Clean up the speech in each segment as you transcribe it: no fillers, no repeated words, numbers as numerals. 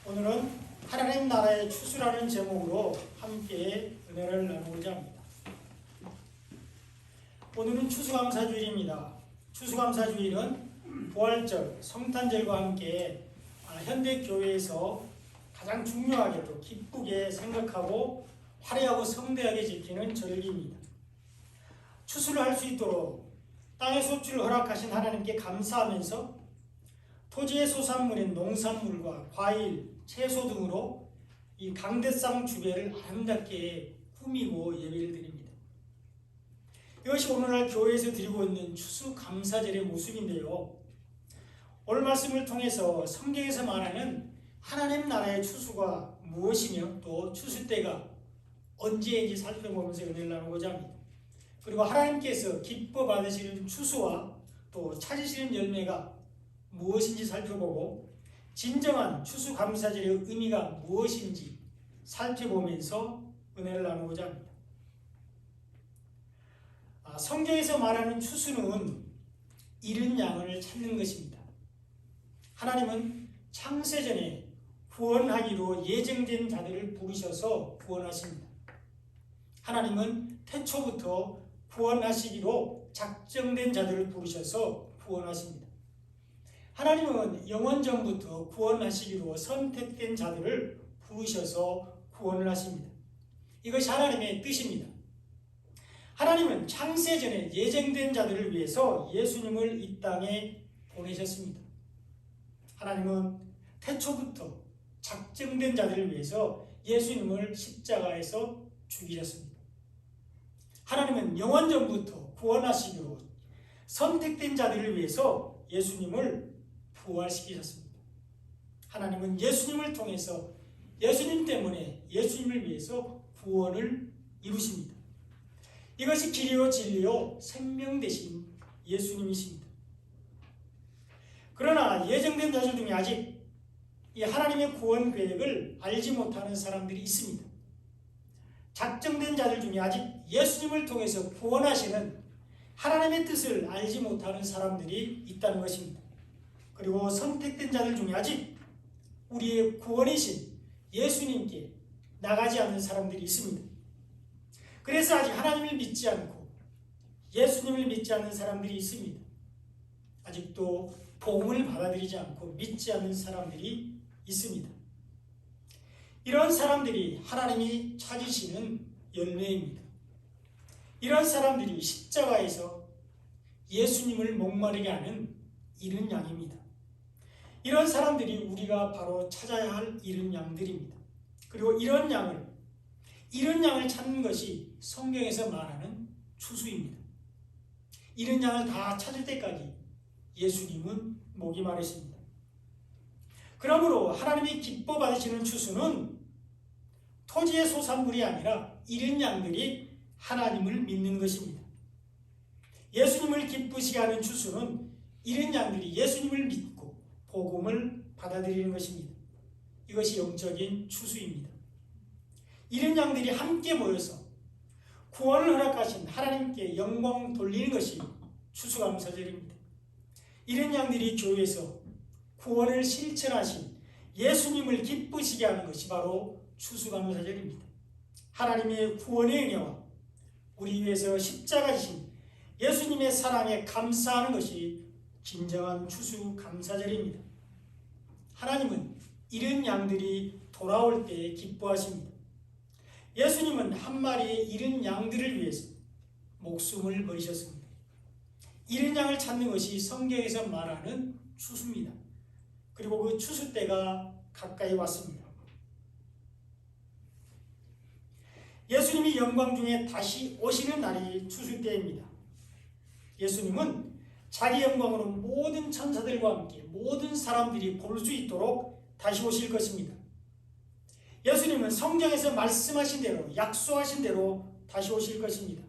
오늘은 하나님 나라의 추수라는 제목으로 함께 은혜를 나누고자 합니다. 오늘은 추수감사주일입니다. 추수감사주일은 부활절, 성탄절과 함께 현대 교회에서 가장 중요하게 또 기쁘게 생각하고 화려하고 성대하게 지키는 절기입니다. 추수를 할 수 있도록 땅의 소출을 허락하신 하나님께 감사하면서 토지의 소산물인 농산물과 과일, 채소 등으로 이 강대상 주배를 아름답게 꾸미고 예배를 드립니다. 이것이 오늘날 교회에서 드리고 있는 추수감사절의 모습인데요. 오늘 말씀을 통해서 성경에서 말하는 하나님 나라의 추수가 무엇이며 또 추수 때가 언제인지 살펴보면서 은혜를 나누고자 합니다. 그리고 하나님께서 기뻐 받으시는 추수와 또 찾으시는 열매가 무엇인지 살펴보고 진정한 추수감사절의 의미가 무엇인지 살펴보면서 은혜를 나누고자 합니다. 성경에서 말하는 추수는 잃은 양을 찾는 것입니다. 하나님은 창세전에 구원하기로 예정된 자들을 부르셔서 구원하십니다. 하나님은 태초부터 구원하시기로 작정된 자들을 부르셔서 구원하십니다. 하나님은 영원전부터 구원하시기로 선택된 자들을 부르셔서 구원을 하십니다. 이것이 하나님의 뜻입니다. 하나님은 창세전에 예정된 자들을 위해서 예수님을 이 땅에 보내셨습니다. 하나님은 태초부터 작정된 자들을 위해서 예수님을 십자가에서 죽이셨습니다. 하나님은 영원전부터 구원하시기로 선택된 자들을 위해서 예수님을 부활시키셨습니다. 하나님은 예수님을 통해서 예수님 때문에 예수님을 위해서 구원을 이루십니다. 이것이 길이요 진리요 생명 되신 예수님이십니다. 그러나 예정된 자들 중에 아직 이 하나님의 구원 계획을 알지 못하는 사람들이 있습니다. 작정된 자들 중에 아직 예수님을 통해서 구원하시는 하나님의 뜻을 알지 못하는 사람들이 있다는 것입니다. 그리고 선택된 자들 중에 아직 우리의 구원이신 예수님께 나가지 않는 사람들이 있습니다. 그래서 아직 하나님을 믿지 않고 예수님을 믿지 않는 사람들이 있습니다. 아직도 복음을 받아들이지 않고 믿지 않는 사람들이 있습니다. 이런 사람들이 하나님이 찾으시는 열매입니다. 이런 사람들이 십자가에서 예수님을 목마르게 하는 잃은 양입니다. 이런 사람들이 우리가 바로 찾아야 할 잃은 양들입니다. 그리고 잃은 양을 찾는 것이 성경에서 말하는 추수입니다. 잃은 양을 다 찾을 때까지 예수님은 목이 마르십니다. 그러므로 하나님이 기뻐 받으시는 추수는 토지의 소산물이 아니라 잃은 양들이 하나님을 믿는 것입니다. 예수님을 기쁘시게 하는 추수는 잃은 양들이 예수님을 믿고 복음을 받아들이는 것입니다. 이것이 영적인 추수입니다. 잃은 양들이 함께 모여서 구원을 허락하신 하나님께 영광 돌리는 것이 추수감사절입니다. 잃은 양들이 교회에서 구원을 실천하신 예수님을 기쁘시게 하는 것이 바로 추수감사절입니다. 하나님의 구원의 은혜와 우리 위해서 십자가 지신 예수님의 사랑에 감사하는 것이 진정한 추수감사절입니다. 하나님은 잃은 양들이 돌아올 때 기뻐하십니다. 예수님은 한 마리의 잃은 양들을 위해서 목숨을 버리셨습니다. 잃은 양을 찾는 것이 성경에서 말하는 추수입니다. 그리고 그 추수 때가 가까이 왔습니다. 예수님이 영광 중에 다시 오시는 날이 추수 때입니다. 예수님은 자기 영광으로 모든 천사들과 함께 모든 사람들이 볼 수 있도록 다시 오실 것입니다. 예수님은 성경에서 말씀하신 대로 약속하신 대로 다시 오실 것입니다.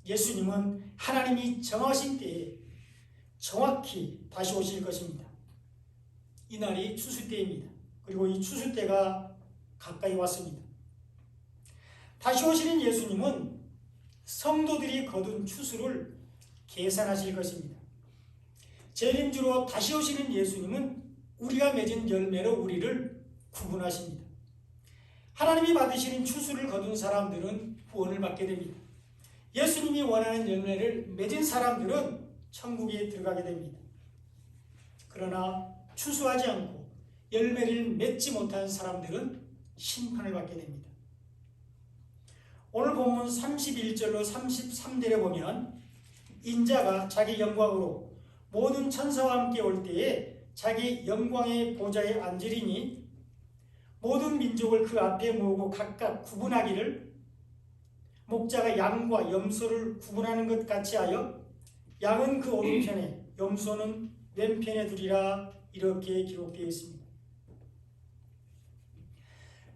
예수님은 하나님이 정하신 때에 정확히 다시 오실 것입니다. 이 날이 추수 때입니다. 그리고 이 추수 때가 가까이 왔습니다. 다시 오시는 예수님은 성도들이 거둔 추수를 계산하실 것입니다. 재림주로 다시 오시는 예수님은 우리가 맺은 열매로 우리를 구분하십니다. 하나님이 받으시는 추수를 거둔 사람들은 구원을 받게 됩니다. 예수님이 원하는 열매를 맺은 사람들은 천국에 들어가게 됩니다. 그러나 추수하지 않고 열매를 맺지 못한 사람들은 심판을 받게 됩니다. 오늘 본문 31절로 33절에 보면 인자가 자기 영광으로 모든 천사와 함께 올 때에 자기 영광의 보좌에 앉으리니 모든 민족을 그 앞에 모으고 각각 구분하기를 목자가 양과 염소를 구분하는 것 같이 하여 양은 그 오른편에 염소는 왼편에 두리라 이렇게 기록되어 있습니다.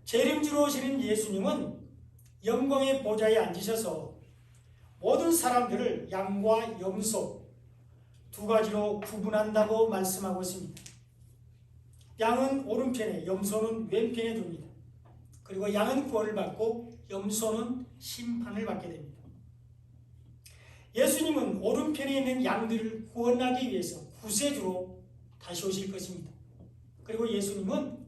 재림주로 오시는 예수님은 영광의 보좌에 앉으셔서 모든 사람들을 양과 염소 두 가지로 구분한다고 말씀하고 있습니다. 양은 오른편에 염소는 왼편에 둡니다. 그리고 양은 구원을 받고 염소는 심판을 받게 됩니다. 예수님은 오른편에 있는 양들을 구원하기 위해서 구세주로 다시 오실 것입니다. 그리고 예수님은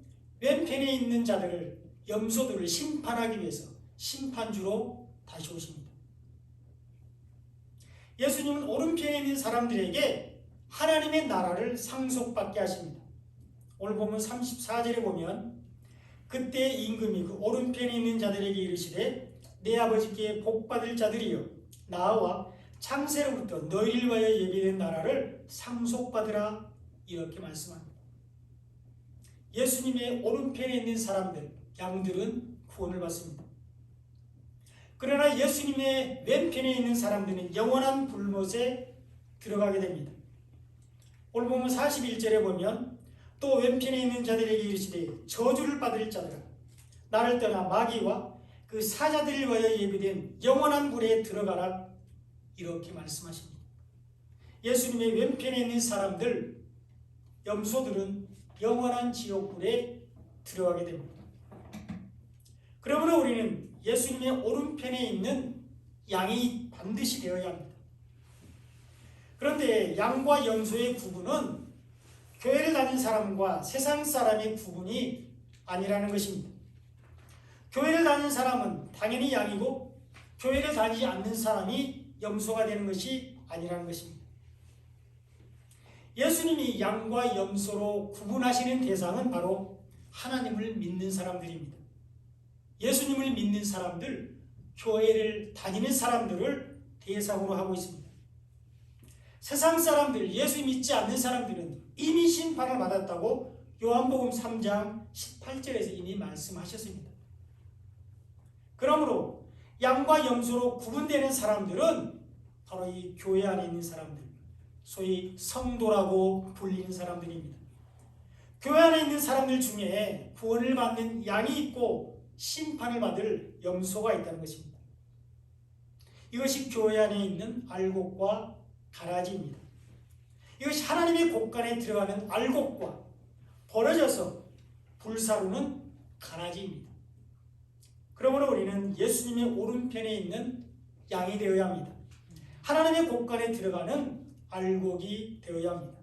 왼편에 있는 자들을 염소들을 심판하기 위해서 심판주로 다시 오십니다. 예수님은 오른편에 있는 사람들에게 하나님의 나라를 상속받게 하십니다. 오늘 보면 34절에 보면 그때 임금이 그 오른편에 있는 자들에게 이르시되 내 아버지께 복받을 자들이여 나와 창세로부터 너희를 위하여 예비된 나라를 상속받으라 이렇게 말씀합니다. 예수님의 오른편에 있는 사람들, 양들은 구원을 받습니다. 그러나 예수님의 왼편에 있는 사람들은 영원한 불못에 들어가게 됩니다. 오늘 보면 41절에 보면 또 왼편에 있는 자들에게 이르시되 저주를 받을 자들아 나를 떠나 마귀와 그 사자들을 위하여 예비된 영원한 불에 들어가라 이렇게 말씀하십니다. 예수님의 왼편에 있는 사람들, 염소들은 영원한 지옥불에 들어가게 됩니다. 그러므로 우리는 예수님의 오른편에 있는 양이 반드시 되어야 합니다. 그런데 양과 염소의 구분은 교회를 다닌 사람과 세상 사람의 구분이 아니라는 것입니다. 교회를 다니는 사람은 당연히 양이고 교회를 다니지 않는 사람이 염소가 되는 것이 아니라는 것입니다. 예수님이 양과 염소로 구분하시는 대상은 바로 하나님을 믿는 사람들입니다. 예수님을 믿는 사람들, 교회를 다니는 사람들을 대상으로 하고 있습니다. 세상 사람들, 예수 믿지 않는 사람들은 이미 심판을 받았다고 요한복음 3장 18절에서 이미 말씀하셨습니다. 그러므로 양과 염소로 구분되는 사람들은 바로 이 교회 안에 있는 사람들, 소위 성도라고 불리는 사람들입니다. 교회 안에 있는 사람들 중에 구원을 받는 양이 있고 심판을 받을 염소가 있다는 것입니다. 이것이 교회 안에 있는 알곡과 가라지입니다. 이것이 하나님의 곳간에 들어가는 알곡과 벌어져서 불사르는 가라지입니다. 그러므로 우리는 예수님의 오른편에 있는 양이 되어야 합니다. 하나님의 곳간에 들어가는 알곡이 되어야 합니다.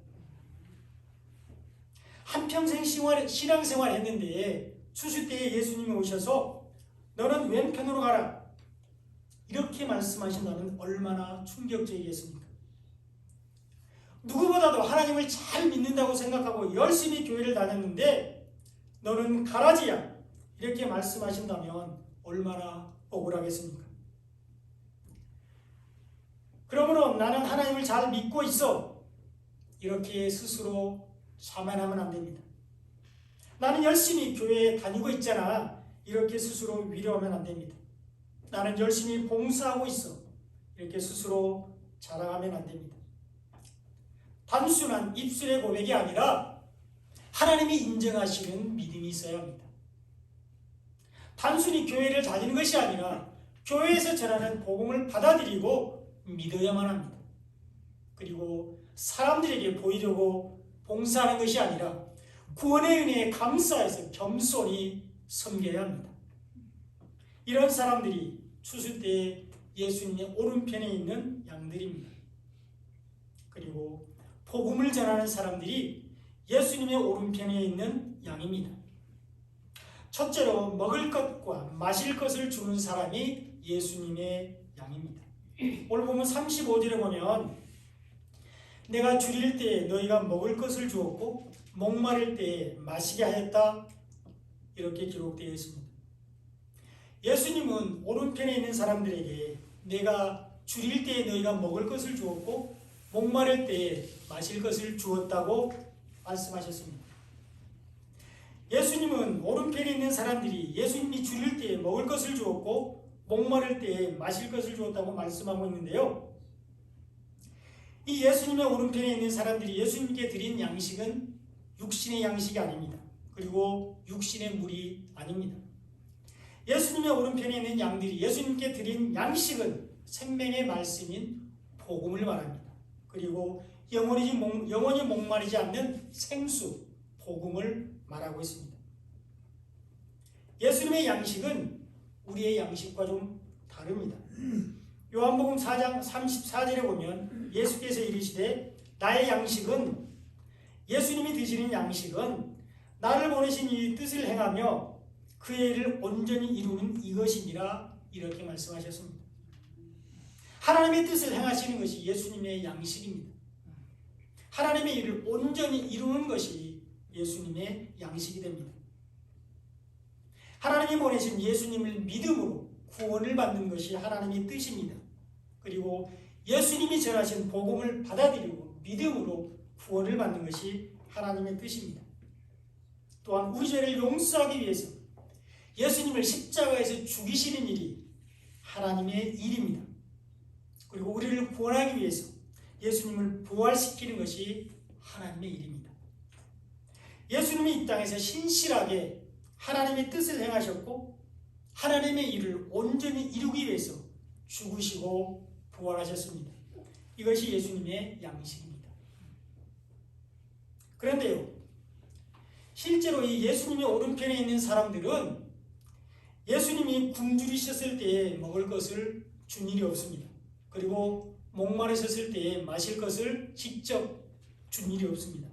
한평생 신앙생활 했는데 추수 때에 예수님이 오셔서 너는 왼편으로 가라 이렇게 말씀하신다면 얼마나 충격적이겠습니까? 누구보다도 하나님을 잘 믿는다고 생각하고 열심히 교회를 다녔는데 너는 가라지야 이렇게 말씀하신다면 얼마나 억울하겠습니까? 그러므로 나는 하나님을 잘 믿고 있어 이렇게 스스로 자만하면 안 됩니다. 나는 열심히 교회에 다니고 있잖아 이렇게 스스로 위로하면 안 됩니다. 나는 열심히 봉사하고 있어 이렇게 스스로 자랑하면 안 됩니다. 단순한 입술의 고백이 아니라 하나님이 인정하시는 믿음이 있어야 합니다. 단순히 교회를 다니는 것이 아니라 교회에서 전하는 복음을 받아들이고 믿어야만 합니다. 그리고 사람들에게 보이려고 봉사하는 것이 아니라 구원의 은혜에 감사해서 겸손히 섬겨야 합니다. 이런 사람들이 추수 때 예수님의 오른편에 있는 양들입니다. 그리고 복음을 전하는 사람들이 예수님의 오른편에 있는 양입니다. 첫째로 먹을 것과 마실 것을 주는 사람이 예수님의 양입니다. 오늘 보면 35절에 보면 내가 줄일 때에 너희가 먹을 것을 주었고 목마를 때에 마시게 하였다 이렇게 기록되어 있습니다. 예수님은 오른편에 있는 사람들에게 내가 줄일 때에 너희가 먹을 것을 주었고 목마를 때에 마실 것을 주었다고 말씀하셨습니다. 예수님은 오른편에 있는 사람들이 예수님이 줄일 때에 먹을 것을 주었고 목마를 때에 마실 것을 주었다고 말씀하고 있는데요. 이 예수님의 오른편에 있는 사람들이 예수님께 드린 양식은 육신의 양식이 아닙니다. 그리고 육신의 물이 아닙니다. 예수님의 오른편에 있는 양들이 예수님께 드린 양식은 생명의 말씀인 복음을 말합니다. 그리고 영원히 목마르지 않는 생수, 복음을 말하고 있습니다. 예수님의 양식은 우리의 양식과 좀 다릅니다. 요한복음 4장 34절에 보면 예수께서 이르시되 나의 양식은, 예수님이 드시는 양식은 나를 보내신 이 뜻을 행하며 그의 일을 온전히 이루는 이것이니라 이렇게 말씀하셨습니다. 하나님의 뜻을 행하시는 것이 예수님의 양식입니다. 하나님의 일을 온전히 이루는 것이 예수님의 양식이 됩니다. 하나님이 보내신 예수님을 믿음으로 구원을 받는 것이 하나님의 뜻입니다. 그리고 예수님이 전하신 복음을 받아들이고 믿음으로 구원을 받는 것이 하나님의 뜻입니다. 또한 우리 죄를 용서하기 위해서 예수님을 십자가에서 죽이시는 일이 하나님의 일입니다. 그리고 우리를 구원하기 위해서 예수님을 부활시키는 것이 하나님의 일입니다. 예수님이 이 땅에서 신실하게 하나님의 뜻을 행하셨고 하나님의 일을 온전히 이루기 위해서 죽으시고 부활하셨습니다. 이것이 예수님의 양식입니다. 그런데요, 실제로 이 예수님의 오른편에 있는 사람들은 예수님이 굶주리셨을 때에 먹을 것을 준 일이 없습니다. 그리고 목마르셨을 때에 마실 것을 직접 준 일이 없습니다.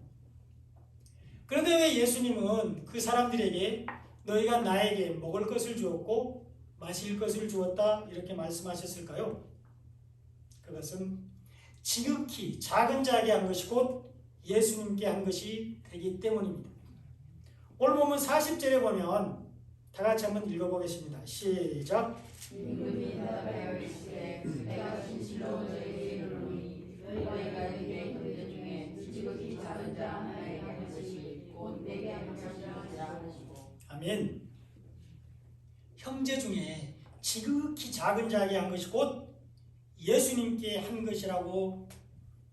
그런데 왜 예수님은 그 사람들에게 너희가 나에게 먹을 것을 주었고 마실 것을 주었다 이렇게 말씀하셨을까요? 그것은 지극히 작은 자에게 한 것이 곧 예수님께 한 것이 되기 때문입니다. 오늘 보면 40절에 보면 다 같이 한번 읽어보겠습니다. 시작. 임금이 대답하여 이르시되 내가 진실로 너희에게 이르노니 너희가 내게 형제 중에 지극히 작은 자 하나에게 한 것이 곧 내게 한 것이라 하시고. 아멘. 형제 중에 지극히 작은 자에게 한 것이 곧 예수님께 한 것이라고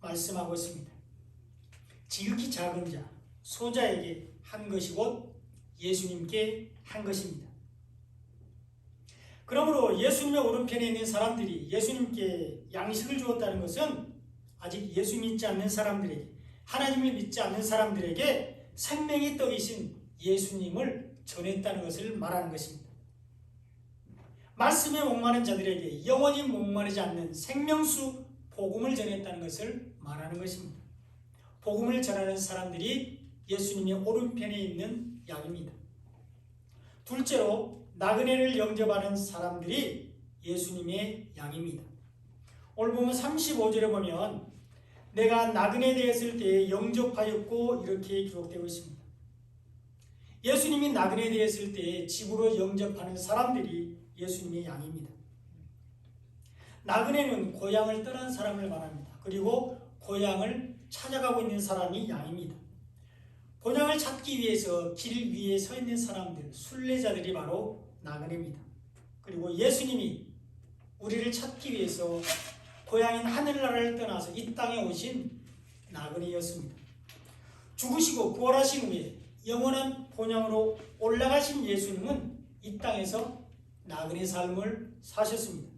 말씀하고 있습니다. 지극히 작은 자, 소자에게 한 것이 곧 예수님께 한 것입니다. 그러므로 예수님의 오른편에 있는 사람들이 예수님께 양식을 주었다는 것은 아직 예수 믿지 않는 사람들에게, 하나님을 믿지 않는 사람들에게 생명의 떡이신 예수님을 전했다는 것을 말하는 것입니다. 말씀에 목마른 자들에게 영원히 목마르지 않는 생명수 복음을 전했다는 것을 말하는 것입니다. 복음을 전하는 사람들이 예수님의 오른편에 있는 양입니다. 둘째로 나그네를 영접하는 사람들이 예수님의 양입니다. 오늘 보면 35절에 보면 내가 나그네 되었을 때에 영접하였고 이렇게 기록되고 있습니다. 예수님이 나그네 되었을 때에 집으로 영접하는 사람들이 예수님의 양입니다. 나그네는 고향을 떠난 사람을 말합니다. 그리고 고향을 찾아가고 있는 사람이 양입니다. 본향을 찾기 위해서 길 위에 서 있는 사람들, 순례자들이 바로 나그네입니다. 그리고 예수님이 우리를 찾기 위해서 고향인 하늘나라를 떠나서 이 땅에 오신 나그네였습니다. 죽으시고 부활하신 후에 영원한 본향으로 올라가신 예수님은 이 땅에서 나그네 삶을 사셨습니다.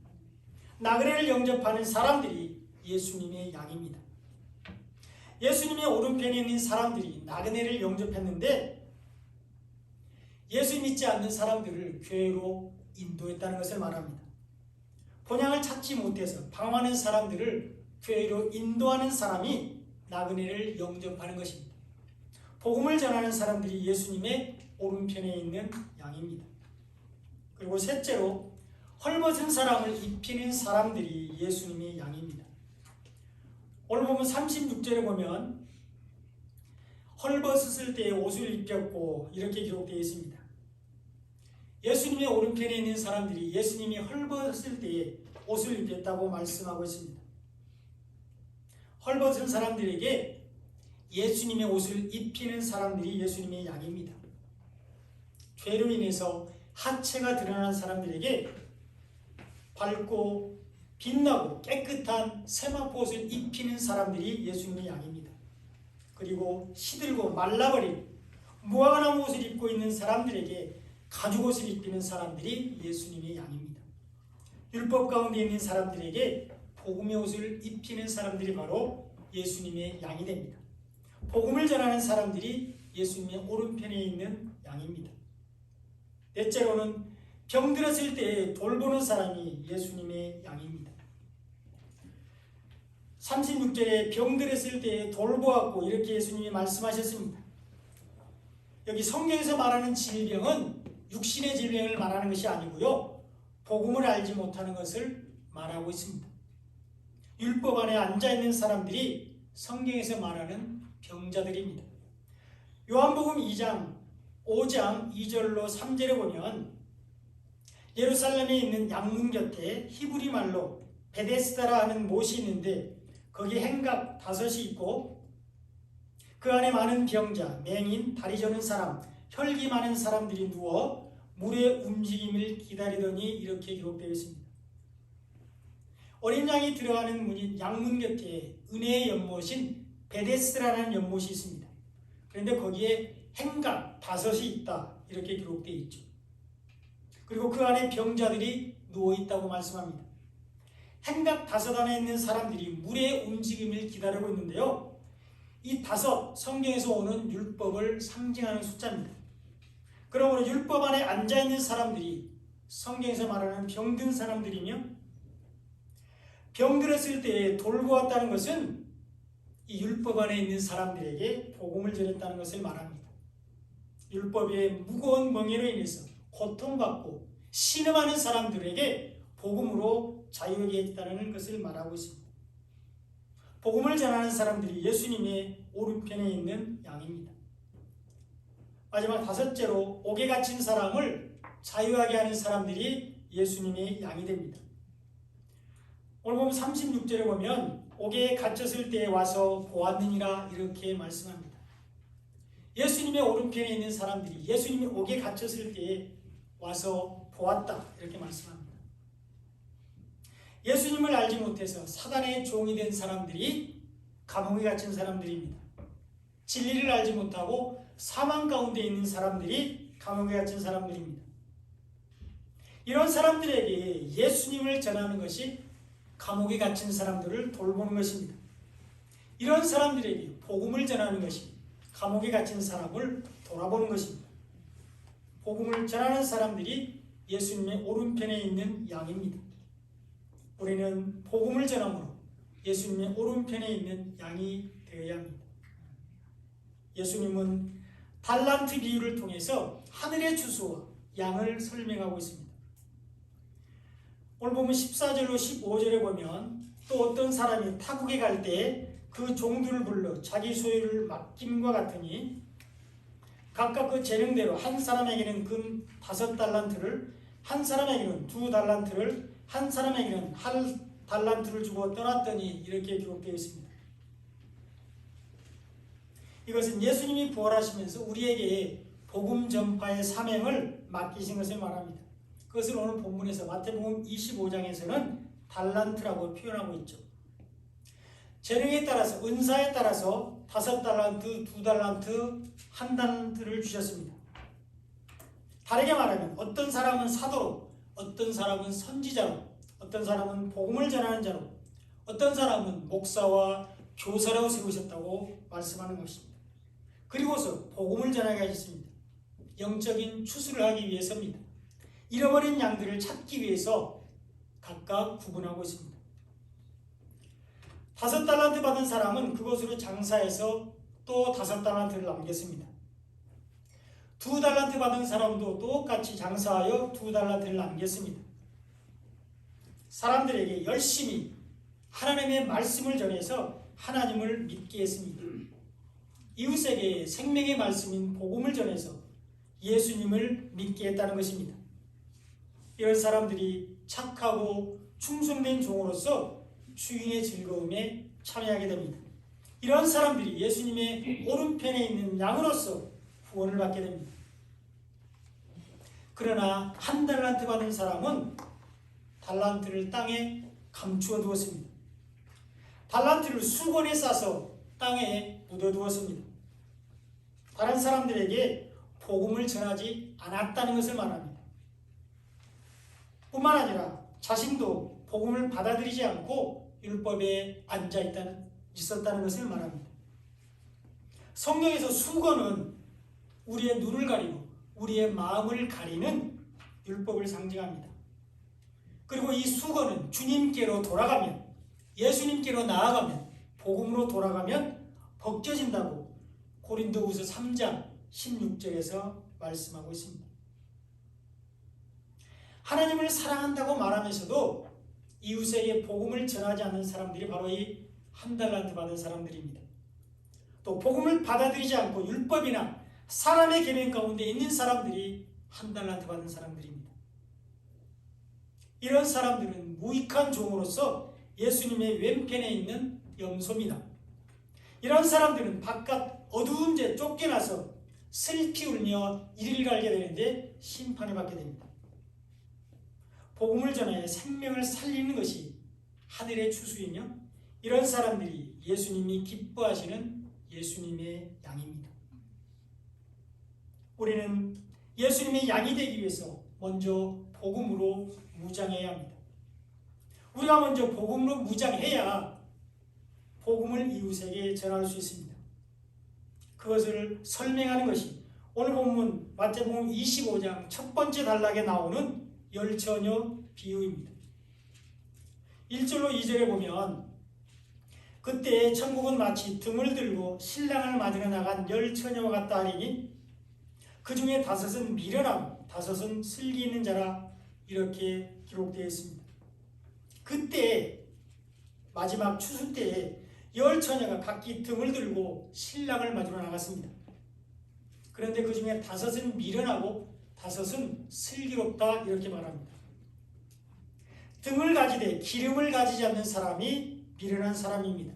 나그네를 영접하는 사람들이 예수님의 양입니다. 예수님의 오른편에 있는 사람들이 나그네를 영접했는데 예수 믿지 않는 사람들을 교회로 인도했다는 것을 말합니다. 본향을 찾지 못해서 방황하는 사람들을 교회로 인도하는 사람이 나그네를 영접하는 것입니다. 복음을 전하는 사람들이 예수님의 오른편에 있는 양입니다. 그리고 셋째로 헐벗은 사람을 입히는 사람들이 예수님의 양입니다. 오늘 보면 36절에 보면 헐벗었을 때에 옷을 입혔고 이렇게 기록되어 있습니다. 예수님의 오른편에 있는 사람들이 예수님이 헐벗을 때에 옷을 입혔다고 말씀하고 있습니다. 헐벗은 사람들에게 예수님의 옷을 입히는 사람들이 예수님의 양입니다. 죄로 인해서 하체가 드러난 사람들에게 밝고 빛나고 깨끗한 세마포옷을 입히는 사람들이 예수님의 양입니다. 그리고 시들고 말라버린 무화과나무 옷을 입고 있는 사람들에게 가죽옷을 입히는 사람들이 예수님의 양입니다. 율법 가운데 있는 사람들에게 복음의 옷을 입히는 사람들이 바로 예수님의 양이 됩니다. 복음을 전하는 사람들이 예수님의 오른편에 있는 양입니다. 넷째로는 병들었을 때 돌보는 사람이 예수님의 양입니다. 36절에 병들었을 때 돌보았고 이렇게 예수님이 말씀하셨습니다. 여기 성경에서 말하는 질병은 육신의 질병을 말하는 것이 아니고요, 복음을 알지 못하는 것을 말하고 있습니다. 율법 안에 앉아있는 사람들이 성경에서 말하는 병자들입니다. 요한복음 2장 5장 2절로 3절에 보면 예루살렘에 있는 양문 곁에 히브리 말로 베데스다라 하는 못이 있는데 거기 행각 5이 있고 그 안에 많은 병자, 맹인, 다리 저는 사람, 혈기 많은 사람들이 누워 물의 움직임을 기다리더니 이렇게 기록되어 있습니다. 어린 양이 들어가는 문인 양문 곁에 은혜의 연못인 베데스다라는 연못이 있습니다. 그런데 거기에 행각 5이 있다 이렇게 기록되어 있죠. 그리고 그 안에 병자들이 누워있다고 말씀합니다. 행각 5 안에 있는 사람들이 물의 움직임을 기다리고 있는데요, 이 5 성경에서 오는 율법을 상징하는 숫자입니다. 그러므로 율법 안에 앉아있는 사람들이 성경에서 말하는 병든 사람들이며 병들었을 때 돌보았다는 것은 이 율법 안에 있는 사람들에게 복음을 전했다는 것을 말합니다. 율법의 무거운 멍에로 인해서 고통받고 신음하는 사람들에게 복음으로 자유하게 했다는 것을 말하고 있습니다. 복음을 전하는 사람들이 예수님의 오른편에 있는 양입니다. 마지막 5째로 옥에 갇힌 사람을 자유하게 하는 사람들이 예수님의 양이 됩니다. 오늘 보면 36절에 보면 옥에 갇혔을 때에 와서 보았느니라 이렇게 말씀합니다. 예수님의 오른편에 있는 사람들이 예수님이 옥에 갇혔을 때에 와서 보았다 이렇게 말씀합니다. 예수님을 알지 못해서 사단의 종이 된 사람들이 감옥에 갇힌 사람들입니다. 진리를 알지 못하고 사망 가운데 있는 사람들이 감옥에 갇힌 사람들입니다. 이런 사람들에게 예수님을 전하는 것이 감옥에 갇힌 사람들을 돌보는 것입니다. 이런 사람들에게 복음을 전하는 것이 감옥에 갇힌 사람을 돌아보는 것입니다. 복음을 전하는 사람들이 예수님의 오른편에 있는 양입니다. 우리는 복음을 전함으로 예수님의 오른편에 있는 양이 되어야 합니다. 예수님은 달란트 비유를 통해서 하늘의 주수와 양을 설명하고 있습니다. 오늘 보면 14절로 15절에 보면 또 어떤 사람이 타국에 갈 때 그 종들을 불러 자기 소유를 맡김과 같으니 각각 그 재능대로 한 사람에게는 금 5달란트를, 한 사람에게는 2달란트를, 한 사람에게는 1달란트를 주고 떠났더니 이렇게 기록되어 있습니다. 이것은 예수님이 부활하시면서 우리에게 복음 전파의 사명을 맡기신 것을 말합니다. 그것을 오늘 본문에서 마태복음 25장에서는 달란트라고 표현하고 있죠. 재능에 따라서, 은사에 따라서 5달란트, 2달란트, 1달란트를 주셨습니다. 다르게 말하면 어떤 사람은 사도로, 어떤 사람은 선지자로, 어떤 사람은 복음을 전하는 자로, 어떤 사람은 목사와 교사라고 세우셨다고 말씀하는 것입니다. 그리고서 복음을 전하게 하셨습니다. 영적인 추수를 하기 위해서입니다. 잃어버린 양들을 찾기 위해서 각각 구분하고 있습니다. 5달란트 받은 사람은 그것으로 장사해서 또 5달란트를 남겼습니다. 2달란트 받은 사람도 똑같이 장사하여 2달란트를 남겼습니다. 사람들에게 열심히 하나님의 말씀을 전해서 하나님을 믿게 했습니다. 이웃에게 생명의 말씀인 복음을 전해서 예수님을 믿게 했다는 것입니다. 이런 사람들이 착하고 충성된 종으로서 주인의 즐거움에 참여하게 됩니다. 이런 사람들이 예수님의 오른편에 있는 양으로서 구원을 받게 됩니다. 그러나 1달란트 받은 사람은 달란트를 땅에 감추어 두었습니다. 달란트를 수건에 싸서 땅에 묻어두었습니다. 다른 사람들에게 복음을 전하지 않았다는 것을 말합니다. 뿐만 아니라 자신도 복음을 받아들이지 않고 율법에 있었다는 것을 말합니다. 성경에서 수건은 우리의 눈을 가리고 우리의 마음을 가리는 율법을 상징합니다. 그리고 이 수건은 주님께로 돌아가면, 예수님께로 나아가면, 복음으로 돌아가면 벗겨진다고 고린도후서 3장 16절에서 말씀하고 있습니다. 하나님을 사랑한다고 말하면서도 이웃에게 복음을 전하지 않는 사람들이 바로 이 1달란트 받은 사람들입니다. 또 복음을 받아들이지 않고 율법이나 사람의 계명 가운데 있는 사람들이 1달란트 받은 사람들입니다. 이런 사람들은 무익한 종으로서 예수님의 왼편에 있는 염소입니다. 이런 사람들은 바깥 어두운 데 쫓겨나서 슬피 울며 이를 갈게 되는데 심판을 받게 됩니다. 복음을 전하여 생명을 살리는 것이 하늘의 추수이며 이런 사람들이 예수님이 기뻐하시는 예수님의 양입니다. 우리는 예수님의 양이 되기 위해서 먼저 복음으로 무장해야 합니다. 우리가 먼저 복음으로 무장해야 복음을 이웃에게 전할 수 있습니다. 그것을 설명하는 것이 오늘 본문 마태복음 25장 첫 번째 단락에 나오는 열처녀 비유입니다. 1절로 2절에 보면 그때 천국은 마치 등을 들고 신랑을 맞으러 나간 열처녀와 같다 하리니 그 중에 5은 미련하고 5은 슬기 있는 자라 이렇게 기록되어 있습니다. 그때 마지막 추수 때에 10처녀가 각기 등을 들고 신랑을 맞으러 나갔습니다. 그런데 그 중에 5은 미련하고 5은 슬기롭다 이렇게 말합니다. 등을 가지되 기름을 가지지 않는 사람이 미련한 사람입니다.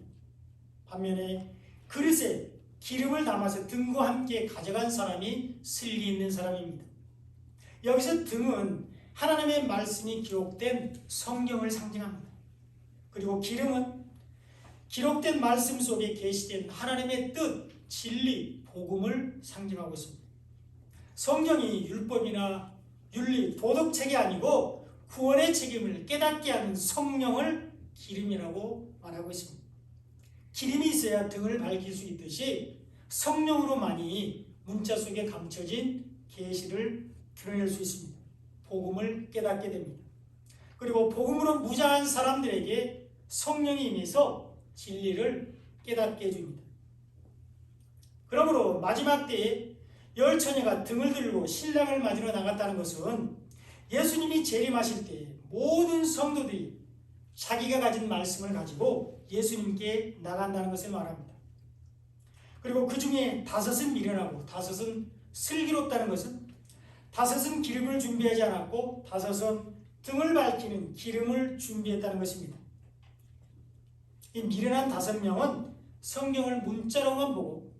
반면에 그릇에 기름을 담아서 등과 함께 가져간 사람이 슬기 있는 사람입니다. 여기서 등은 하나님의 말씀이 기록된 성경을 상징합니다. 그리고 기름은 기록된 말씀 속에 계시된 하나님의 뜻, 진리, 복음을 상징하고 있습니다. 성경이 율법이나 윤리, 도덕책이 아니고 구원의 책임을 깨닫게 하는 성령을 기름이라고 말하고 있습니다. 기름이 있어야 등을 밝힐 수 있듯이 성령으로만이 문자 속에 감춰진 계시를 드러낼 수 있습니다. 복음을 깨닫게 됩니다. 그리고 복음으로 무장한 사람들에게 성령이 임해서 진리를 깨닫게 해줍니다. 그러므로 마지막 때에 10처녀가 등을 들고 신랑을 맞으러 나갔다는 것은 예수님이 재림하실 때 모든 성도들이 자기가 가진 말씀을 가지고 예수님께 나간다는 것을 말합니다. 그리고 그 중에 5은 미련하고 5은 슬기롭다는 것은 5은 기름을 준비하지 않았고 5은 등을 밝히는 기름을 준비했다는 것입니다. 이 미련한 5명은 성경을 문자로만 보고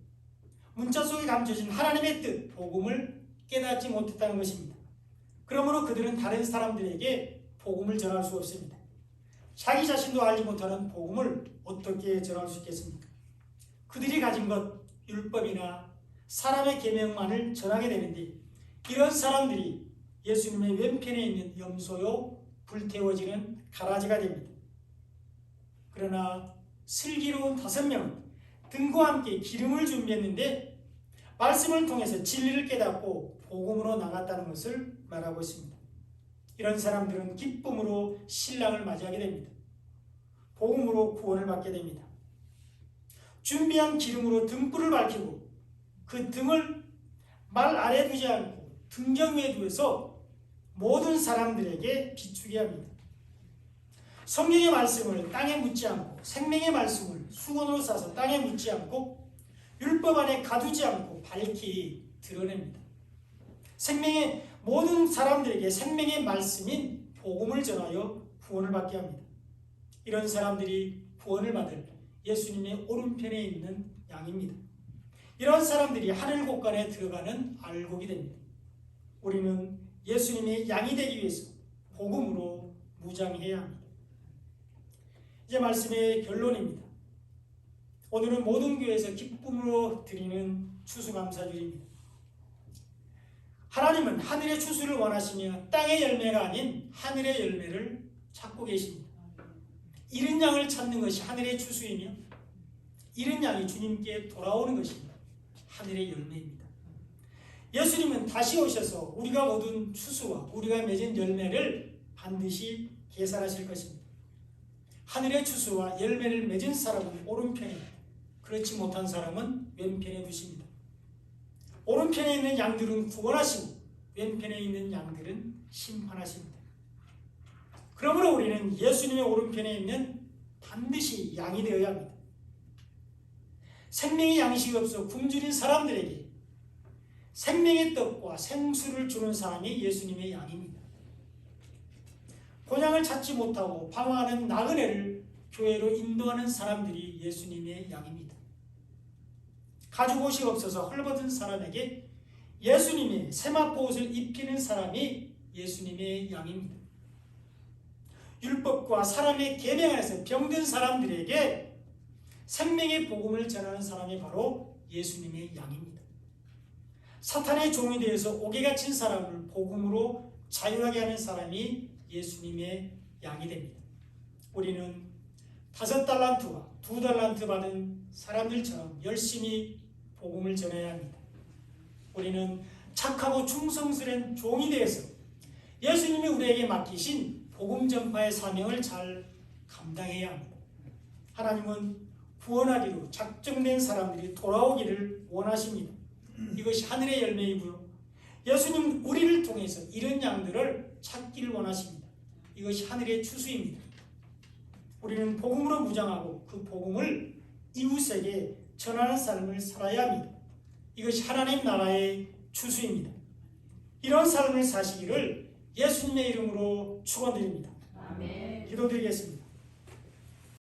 문자 속에 감춰진 하나님의 뜻, 복음을 깨닫지 못했다는 것입니다. 그러므로 그들은 다른 사람들에게 복음을 전할 수 없습니다. 자기 자신도 알지 못하는 복음을 어떻게 전할 수 있겠습니까? 그들이 가진 것, 율법이나 사람의 계명만을 전하게 되는데 이런 사람들이 예수님의 왼편에 있는 염소요 불태워지는 가라지가 됩니다. 그러나 슬기로운 5명은 등과 함께 기름을 준비했는데 말씀을 통해서 진리를 깨닫고 복음으로 나갔다는 것을 말하고 있습니다. 이런 사람들은 기쁨으로 신랑을 맞이하게 됩니다. 복음으로 구원을 받게 됩니다. 준비한 기름으로 등불을 밝히고 그 등을 말 아래 두지 않고 등경 위에 두어서 모든 사람들에게 비추게 합니다. 성경의 말씀을 땅에 묻지 않고 생명의 말씀을 수건으로 싸서 땅에 묻지 않고 율법 안에 가두지 않고 밝히 드러냅니다. 생명의 모든 사람들에게 생명의 말씀인 복음을 전하여 구원을 받게 합니다. 이런 사람들이 구원을 받을 예수님의 오른편에 있는 양입니다. 이런 사람들이 하늘 곳간에 들어가는 알곡이 됩니다. 우리는 예수님의 양이 되기 위해서 복음으로 무장해야 합니다. 이제 말씀의 결론입니다. 오늘은 모든 교회에서 기쁨으로 드리는 추수감사주일입니다. 하나님은 하늘의 추수를 원하시며 땅의 열매가 아닌 하늘의 열매를 찾고 계십니다. 잃은 양을 찾는 것이 하늘의 추수이며 잃은 양이 주님께 돌아오는 것입니다. 하늘의 열매입니다. 예수님은 다시 오셔서 우리가 얻은 추수와 우리가 맺은 열매를 반드시 계산하실 것입니다. 하늘의 추수와 열매를 맺은 사람은 오른편에, 그렇지 못한 사람은 왼편에 두십니다. 오른편에 있는 양들은 구원하시고 왼편에 있는 양들은 심판하십니다. 그러므로 우리는 예수님의 오른편에 있는 반드시 양이 되어야 합니다. 생명의 양식이 없어 굶주린 사람들에게 생명의 떡과 생수를 주는 사람이 예수님의 양입니다. 본향을 찾지 못하고 방황하는 나그네를 교회로 인도하는 사람들이 예수님의 양입니다. 가죽 옷이 없어서 헐벗은 사람에게 예수님의 세마포 옷을 입히는 사람이 예수님의 양입니다. 율법과 사람의 계명 안에서 병든 사람들에게 생명의 복음을 전하는 사람이 바로 예수님의 양입니다. 사탄의 종이 되어서 옥에 갇힌 사람을 복음으로 자유하게 하는 사람이 예수님의 양이 됩니다. 우리는 5달란트와 2달란트 받은 사람들처럼 열심히 복음을 전해야 합니다. 우리는 착하고 충성스러운 종이 되어서 예수님이 우리에게 맡기신 복음 전파의 사명을 잘 감당해야 합니다. 하나님은 구원하기로 작정된 사람들이 돌아오기를 원하십니다. 이것이 하늘의 열매이고요. 예수님 우리를 통해서 이런 양들을 찾기를 원하십니다. 이것이 하늘의 추수입니다. 우리는 복음으로 무장하고 그 복음을 이웃에게 전하는 삶을 살아야 합니다. 이것이 하나님 나라의 추수입니다. 이런 삶을 사시기를 예수님의 이름으로 축원드립니다. 아멘. 기도드리겠습니다.